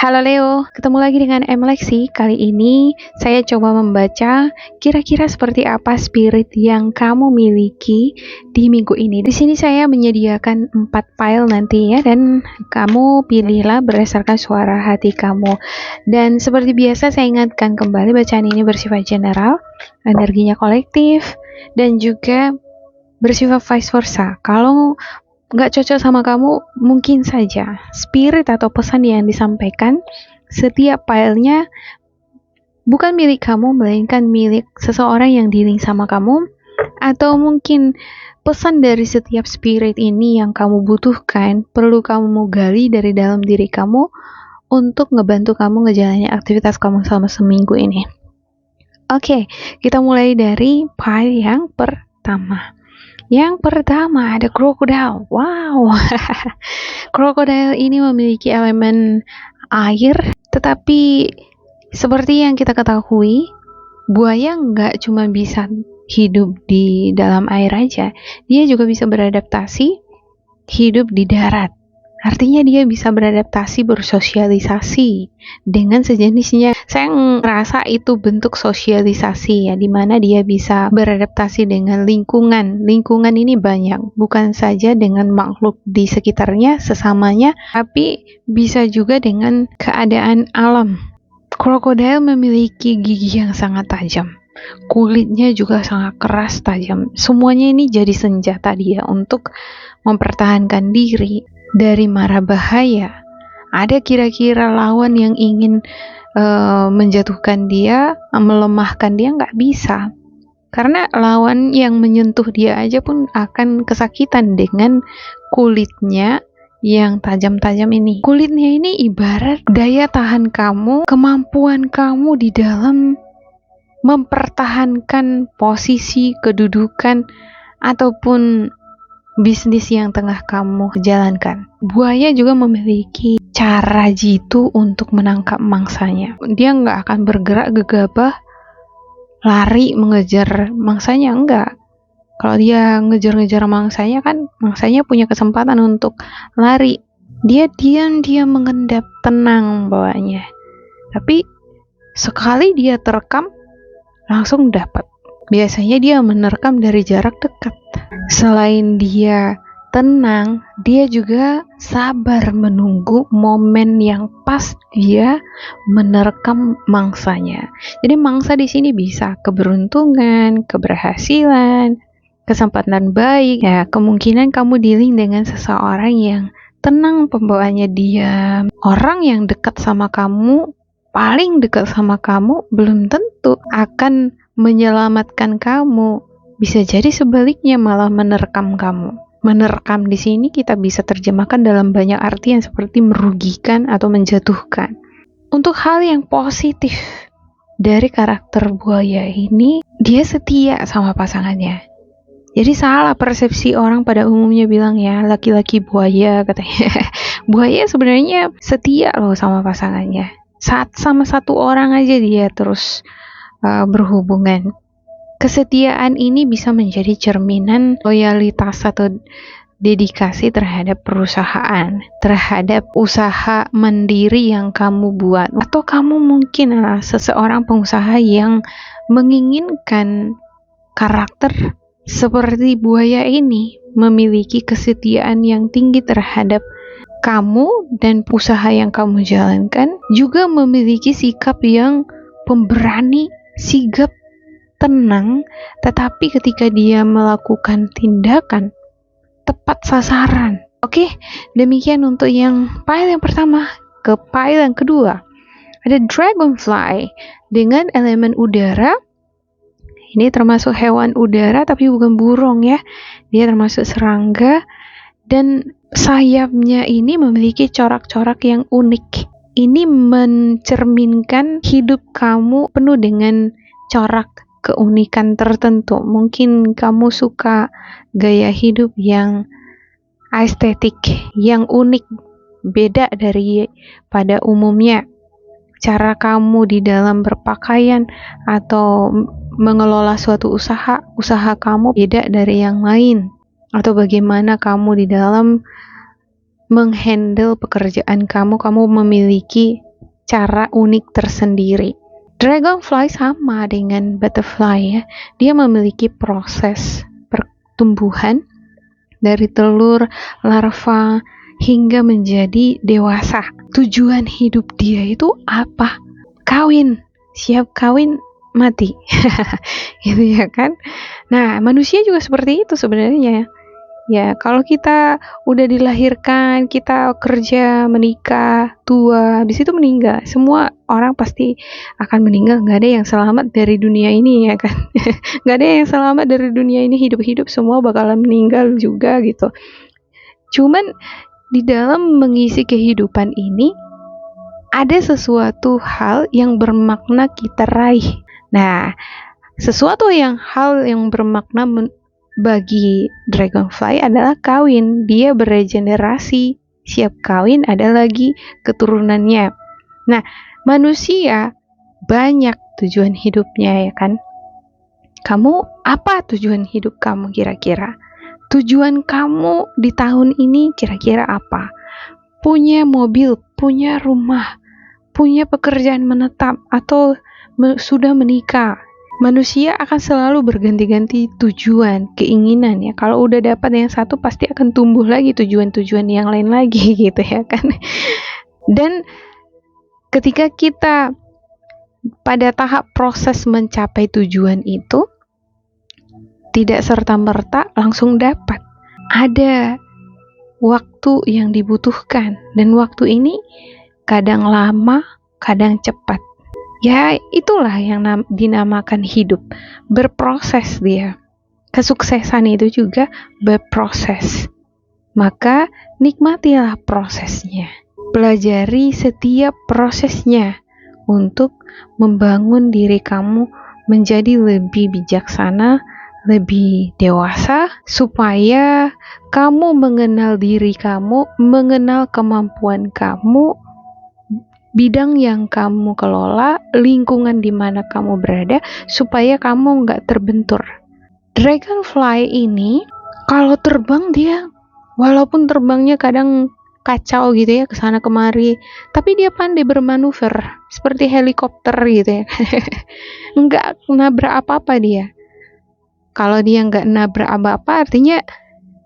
Halo Leo, ketemu lagi dengan Lexi. Kali ini saya coba membaca kira-kira seperti apa spirit yang kamu miliki di minggu ini. Di sini saya menyediakan 4 file nanti ya, dan kamu pilihlah berdasarkan suara hati kamu. Dan seperti biasa saya ingatkan kembali, bacaan ini bersifat general, energinya kolektif, dan juga bersifat vice versa. Kalau nggak cocok sama kamu, mungkin saja spirit atau pesan yang disampaikan setiap filenya bukan milik kamu, melainkan milik seseorang yang dealing sama kamu, atau mungkin pesan dari setiap spirit ini yang kamu butuhkan perlu kamu gali dari dalam diri kamu untuk ngebantu kamu ngejalanin aktivitas kamu selama seminggu ini. Oke, kita mulai dari file yang pertama. Yang pertama ada crocodile. Wow. Crocodile ini memiliki elemen air, tetapi seperti yang kita ketahui, buaya nggak cuma bisa hidup di dalam air aja, dia juga bisa beradaptasi hidup di darat. Artinya dia bisa beradaptasi, bersosialisasi dengan sejenisnya. Saya ngerasa itu bentuk sosialisasi ya, dimana dia bisa beradaptasi dengan lingkungan. Lingkungan ini banyak, bukan saja dengan makhluk di sekitarnya, sesamanya, tapi bisa juga dengan keadaan alam. Krokodil memiliki gigi yang sangat tajam. Kulitnya juga sangat keras, tajam. Semuanya ini jadi senjata dia untuk mempertahankan diri dari mara bahaya. Ada kira-kira lawan yang ingin menjatuhkan dia, melemahkan dia, nggak bisa. Karena lawan yang menyentuh dia aja pun akan kesakitan dengan kulitnya yang tajam-tajam ini. Kulitnya ini ibarat daya tahan kamu, kemampuan kamu di dalam mempertahankan posisi, kedudukan, ataupun bisnis yang tengah kamu jalankan. Buaya juga memiliki cara jitu untuk menangkap mangsanya. Dia nggak akan bergerak gegabah lari mengejar mangsanya, enggak. Kalau dia ngejar-ngejar mangsanya kan, mangsanya punya kesempatan untuk lari. Dia diam-diam mengendap, tenang bawahnya. Tapi sekali dia terekam, langsung dapat. Biasanya dia menerkam dari jarak dekat. Selain dia tenang, dia juga sabar menunggu momen yang pas dia menerkam mangsanya. Jadi mangsa di sini bisa keberuntungan, keberhasilan, kesempatan baik. Ya, kemungkinan kamu dealing dengan seseorang yang tenang, pembawaannya diam. Orang yang dekat sama kamu, paling dekat sama kamu, belum tentu akan menyelamatkan kamu. Bisa jadi sebaliknya, malah menerkam kamu. Menerkam di sini kita bisa terjemahkan dalam banyak artian seperti merugikan atau menjatuhkan. Untuk hal yang positif dari karakter buaya ini, dia setia sama pasangannya. Jadi salah persepsi orang pada umumnya bilang ya, laki-laki buaya katanya. Buaya sebenarnya setia loh sama pasangannya. Saat sama satu orang aja dia terus berhubungan. Kesetiaan ini bisa menjadi cerminan loyalitas atau dedikasi terhadap perusahaan, terhadap usaha mandiri yang kamu buat. Atau kamu mungkin adalah seseorang pengusaha yang menginginkan karakter seperti buaya ini, memiliki kesetiaan yang tinggi terhadap kamu dan usaha yang kamu jalankan, juga memiliki sikap yang pemberani, sigap, tenang, tetapi ketika dia melakukan tindakan tepat sasaran. Oke, demikian untuk yang file yang pertama. Ke file yang kedua, ada dragonfly dengan elemen udara. Ini termasuk hewan udara tapi bukan burung ya. Dia termasuk serangga, dan sayapnya ini memiliki corak-corak yang unik. Ini mencerminkan hidup kamu penuh dengan corak keunikan tertentu. Mungkin kamu suka gaya hidup yang estetik, yang unik, beda dari pada umumnya. Cara kamu di dalam berpakaian atau mengelola suatu usaha kamu beda dari yang lain. Atau bagaimana kamu di dalam menghandle pekerjaan kamu memiliki cara unik tersendiri. Dragonfly sama dengan butterfly ya. Dia memiliki proses pertumbuhan dari telur, larva, hingga menjadi dewasa. Tujuan hidup dia itu apa? Kawin. Siap kawin, mati. Gitu ya kan? Nah, manusia juga seperti itu sebenarnya. Ya, kalau kita udah dilahirkan, kita kerja, menikah, tua, habis itu meninggal. Semua orang pasti akan meninggal, nggak ada yang selamat dari dunia ini ya kan. Nggak ada yang selamat dari dunia ini, hidup-hidup semua bakalan meninggal juga gitu. Cuman di dalam mengisi kehidupan ini, ada sesuatu hal yang bermakna kita raih. Nah, hal yang bermakna bagi dragonfly adalah kawin. Dia beregenerasi, siap kawin, ada lagi keturunannya. Nah, manusia banyak tujuan hidupnya ya kan. Kamu apa tujuan hidup kamu kira-kira? Tujuan kamu di tahun ini kira-kira apa? Punya mobil, punya rumah, punya pekerjaan menetap, atau sudah menikah? Manusia akan selalu berganti-ganti tujuan, keinginan ya. Kalau udah dapat yang satu pasti akan tumbuh lagi tujuan-tujuan yang lain lagi gitu ya kan. Dan ketika kita pada tahap proses mencapai tujuan itu, tidak serta-merta langsung dapat. Ada waktu yang dibutuhkan, dan waktu ini kadang lama, kadang cepat. Ya, itulah yang dinamakan hidup. Berproses dia. Kesuksesan itu juga berproses. Maka nikmatilah prosesnya. Pelajari setiap prosesnya untuk membangun diri kamu menjadi lebih bijaksana, lebih dewasa, supaya kamu mengenal diri kamu, mengenal kemampuan kamu, bidang yang kamu kelola, lingkungan di mana kamu berada, supaya kamu nggak terbentur. Dragonfly ini kalau terbang dia, walaupun terbangnya kadang kacau gitu ya, kesana kemari, tapi dia pandai bermanuver seperti helikopter gitu ya. Nggak nabrak apa-apa dia. Kalau dia nggak nabrak apa-apa, artinya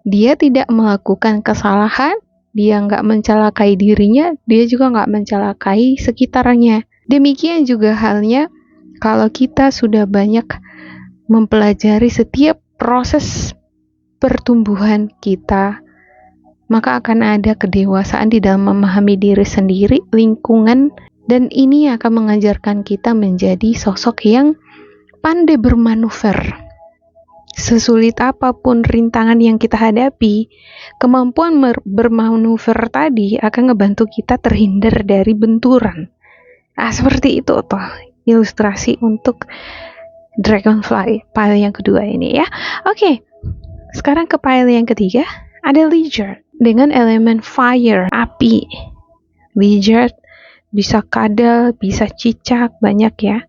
dia tidak melakukan kesalahan. Dia nggak mencelakai dirinya, dia juga nggak mencelakai sekitarnya. Demikian juga halnya kalau kita sudah banyak mempelajari setiap proses pertumbuhan kita, maka akan ada kedewasaan di dalam memahami diri sendiri, lingkungan, dan ini akan mengajarkan kita menjadi sosok yang pandai bermanuver. Sesulit apapun rintangan yang kita hadapi, kemampuan bermanuver tadi akan ngebantu kita terhindar dari benturan. Nah, seperti itu toh ilustrasi untuk dragonfly, pile yang kedua ini ya. Oke, sekarang ke pile yang ketiga, ada lizard dengan elemen fire, api. Lizard bisa kadal, bisa cicak, banyak ya.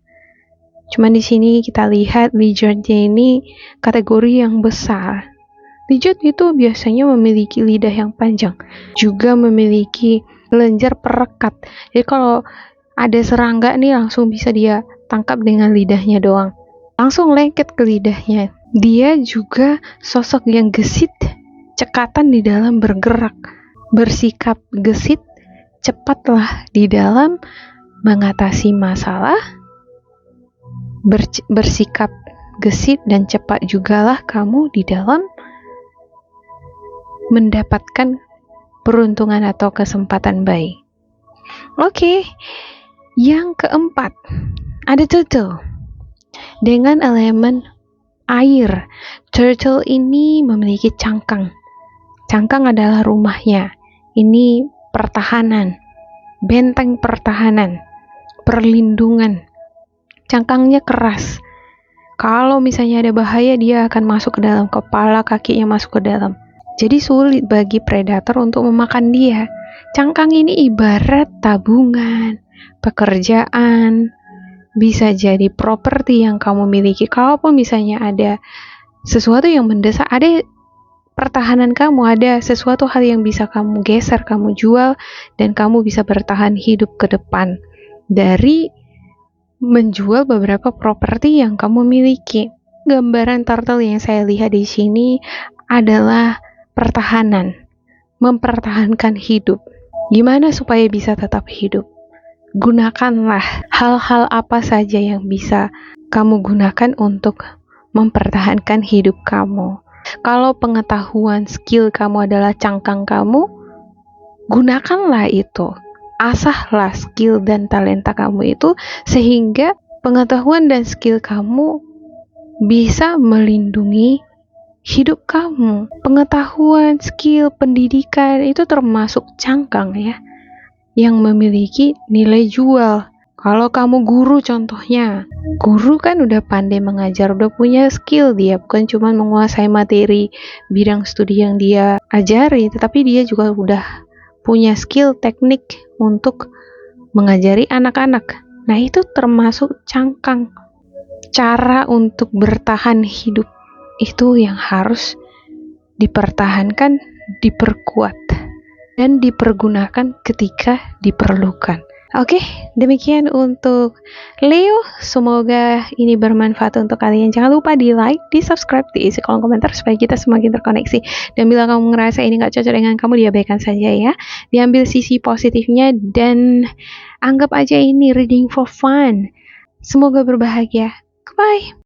Cuman di sini kita lihat lizardnya ini kategori yang besar. Lizard itu biasanya memiliki lidah yang panjang, juga memiliki kelenjar perekat. Jadi kalau ada serangga nih langsung bisa dia tangkap dengan lidahnya doang. Langsung lengket ke lidahnya. Dia juga sosok yang gesit, cekatan di dalam bergerak, bersikap gesit, cepatlah di dalam mengatasi masalah. Bersikap gesit dan cepat jugalah kamu di dalam mendapatkan peruntungan atau kesempatan baik. Oke, yang keempat, ada turtle dengan elemen air. Turtle ini memiliki cangkang. Cangkang adalah rumahnya. Ini pertahanan, benteng pertahanan, perlindungan. Cangkangnya keras. Kalau misalnya ada bahaya, dia akan masuk ke dalam kepala, kakinya masuk ke dalam. Jadi sulit bagi predator untuk memakan dia. Cangkang ini ibarat tabungan, pekerjaan, bisa jadi properti yang kamu miliki. Kalaupun misalnya ada sesuatu yang mendesak, ada pertahanan kamu, ada sesuatu hal yang bisa kamu geser, kamu jual, dan kamu bisa bertahan hidup ke depan. dari menjual beberapa properti yang kamu miliki. Gambaran turtle yang saya lihat di sini adalah pertahanan, mempertahankan hidup. Gimana supaya bisa tetap hidup? Gunakanlah hal-hal apa saja yang bisa kamu gunakan untuk mempertahankan hidup kamu. Kalau pengetahuan skill kamu adalah cangkang kamu, gunakanlah itu. Asahlah skill dan talenta kamu itu sehingga pengetahuan dan skill kamu bisa melindungi hidup kamu. Pengetahuan, skill, pendidikan itu termasuk cangkang ya, yang memiliki nilai jual. Kalau kamu guru contohnya, guru kan udah pandai mengajar, udah punya skill, dia bukan cuma menguasai materi bidang studi yang dia ajari, tetapi dia juga udah punya skill teknik untuk mengajari anak-anak. Nah, itu termasuk cangkang. Cara untuk bertahan hidup itu yang harus dipertahankan, diperkuat, dan dipergunakan ketika diperlukan. Oke, demikian untuk Leo. Semoga ini bermanfaat untuk kalian. Jangan lupa di like, di subscribe, diisi kolom komentar supaya kita semakin terkoneksi. Dan bila kamu ngerasa ini gak cocok dengan kamu, diabaikan saja ya. Diambil sisi positifnya dan anggap aja ini reading for fun. Semoga berbahagia. Bye.